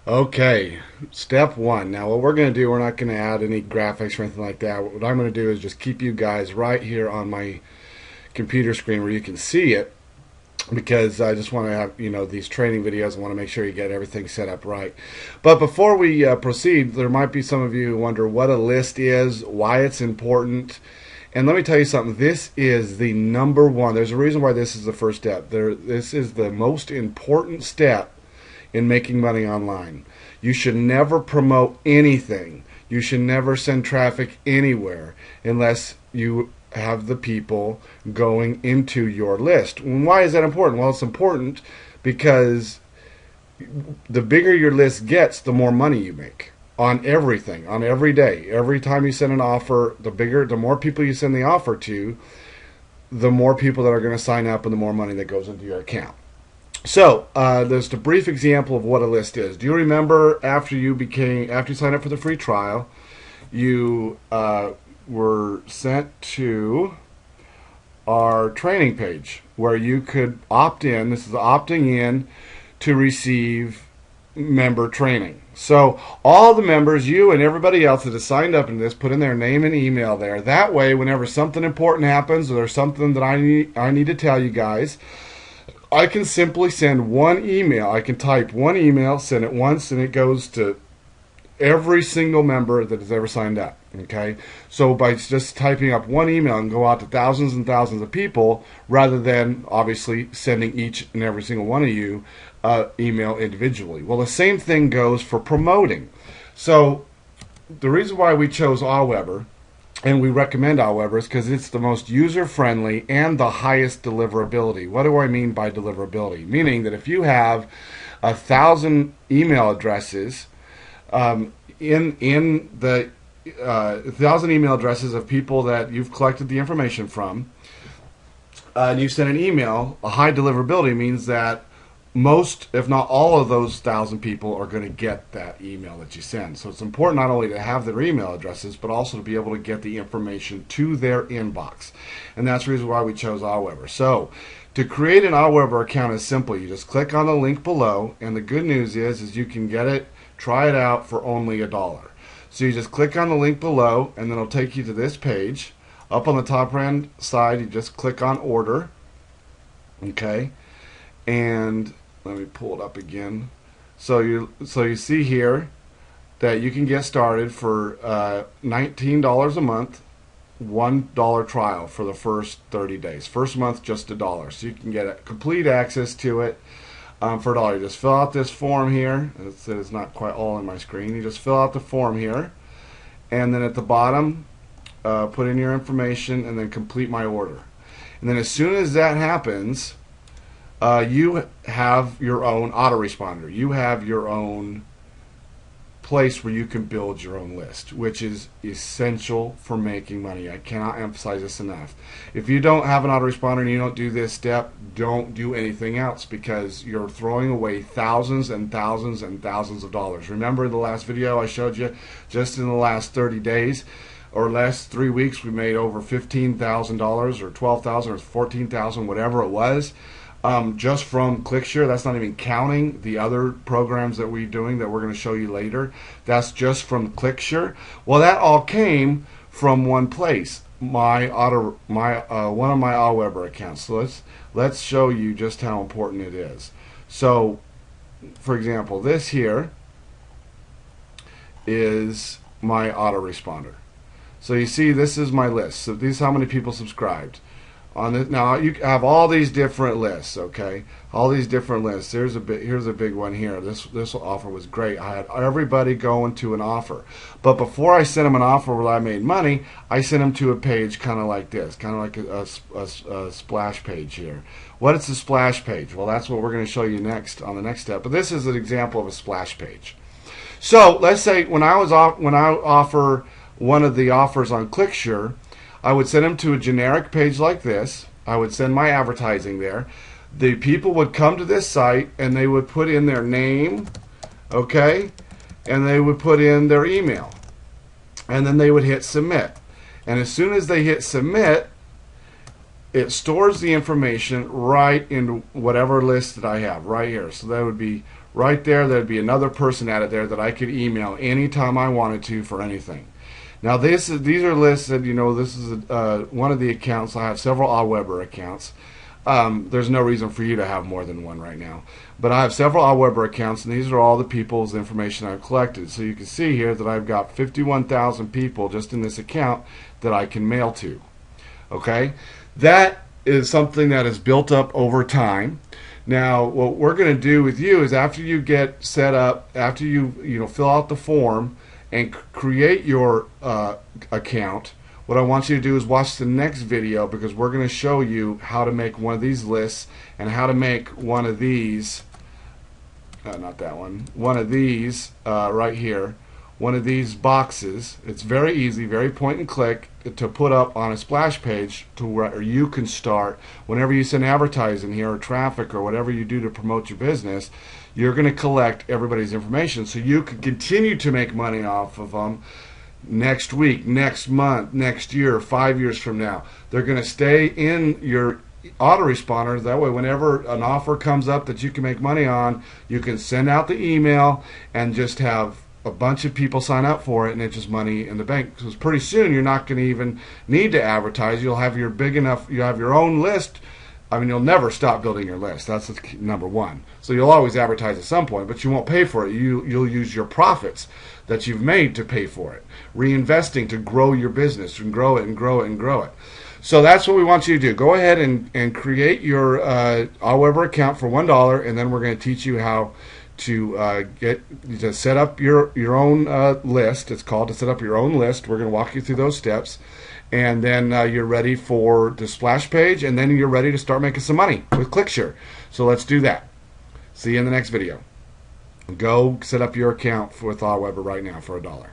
Okay, step one. Now, what we're going to do, we're not going to add any graphics or anything like that. What I'm going to do is just keep you guys right here on my computer screen where you can see it, because I just want to have, these training videos. I want to make sure you get everything set up right. But before we proceed, there might be some of you who wonder what a list is, why it's important. And let me tell you something. This is the number one. There's a reason why this is the first step. This is the most important step in making money online. You should never promote anything. You should never send traffic anywhere unless you have the people going into your list. And why is that important? Well, it's important because the bigger your list gets, the more money you make on everything, on every day. Every time you send an offer, the more people you send the offer to, the more people that are going to sign up and the more money that goes into your account. So, there's a brief example of what a list is. Do you remember after you signed up for the free trial, you were sent to our training page where you could opt in. This is opting in to receive member training. So all the members, you and everybody else that has signed up in this, put in their name and email there. That way, whenever something important happens or there's something that I need to tell you guys, I can simply send one email. I can type one email, send it once, and it goes to every single member that has ever signed up. Okay? So by just typing up one email and go out to thousands and thousands of people, rather than obviously sending each and every single one of you email individually. Well, the same thing goes for promoting. So the reason why we chose Aweber, and we recommend Aweber, is because it's the most user-friendly and the highest deliverability. What do I mean by deliverability? Meaning that if you have 1,000 email addresses, in the 1,000 email addresses of people that you've collected the information from, and you send an email, a high deliverability means that most, if not all of those 1,000 people are going to get that email that you send. So it's important not only to have their email addresses, but also to be able to get the information to their inbox. And that's the reason why we chose Aweber. So to create an Aweber account is simple. You just click on the link below, and the good news is you can get it, try it out for only $1. So you just click on the link below, and then it'll take you to this page. Up on the top right side, you just click on order. Okay, and let me pull it up again. So you see here that you can get started for $19 a month, $1 trial for the first 30 days. First month just $1, so you can get complete access to it for $1. You just fill out this form here. It's not quite all on my screen. You just fill out the form here, and then at the bottom, put in your information, and then complete my order. And then as soon as that happens, you have your own autoresponder. You have your own place where you can build your own list, which is essential for making money. I cannot emphasize this enough. If you don't have an autoresponder and you don't do this step, don't do anything else, because you're throwing away thousands and thousands and thousands of dollars. Remember the last video I showed you, just in the last 30 days or last 3 weeks, we made over $15,000 or $12,000 or $14,000, whatever it was. Just from ClickShare. That's not even counting the other programs that we're doing that we're going to show you later. That's just from ClickShare. Well, that all came from one place, one of my Aweber accounts. So let's show you just how important it is. So, for example, this here is my autoresponder. So you see, this is my list. So this is how many people subscribed. Now you have all these different lists, okay? All these different lists. Here's a big one here. This offer was great. I had everybody going to an offer, but before I sent them an offer where I made money, I sent them to a page kind of like this, kind of like a splash page here. What is a splash page? Well, that's what we're going to show you next on the next step. But this is an example of a splash page. So let's say when I offer one of the offers on ClickShare, I would send them to a generic page like this. I would send my advertising there. The people would come to this site and they would put in their name, okay, and they would put in their email, and then they would hit submit. And as soon as they hit submit, it stores the information right in whatever list that I have right here. So that would be right there, there'd be another person added there that I could email anytime I wanted to for anything. Now these are listed. This is one of the accounts. I have several Aweber accounts. There's no reason for you to have more than one right now, but I have several Aweber accounts, and these are all the people's information I've collected. So you can see here that I've got 51,000 people just in this account that I can mail to. Okay, that is something that is built up over time. Now, what we're going to do with you is after you get set up, after you fill out the form and create your account, what I want you to do is watch the next video, because we're going to show you how to make one of these lists and how to make one of these, not that one, one of these right here, one of these boxes. It's very easy, very point and click to put up on a splash page to where you can start whenever you send advertising here or traffic or whatever you do to promote your business. You're going to collect everybody's information so you can continue to make money off of them next week, next month, next year, 5 years from now. They're going to stay in your autoresponders. That way, whenever an offer comes up that you can make money on, you can send out the email and just have a bunch of people sign up for it, and it's just money in the bank. Because pretty soon you're not going to even need to advertise. You'll have you have your own list. I mean, you'll never stop building your list. That's number one. So you'll always advertise at some point, but you won't pay for it. You'll use your profits that you've made to pay for it, reinvesting to grow your business and grow it and grow it and grow it. So that's what we want you to do. Go ahead and create your Aweber account for $1, and then we're going to teach you how to set up your own list. It's called to set up your own list. We're going to walk you through those steps, and then you're ready for the splash page, and then you're ready to start making some money with ClickShare. So let's do that. See you in the next video. Go set up your account with Aweber right now for $1.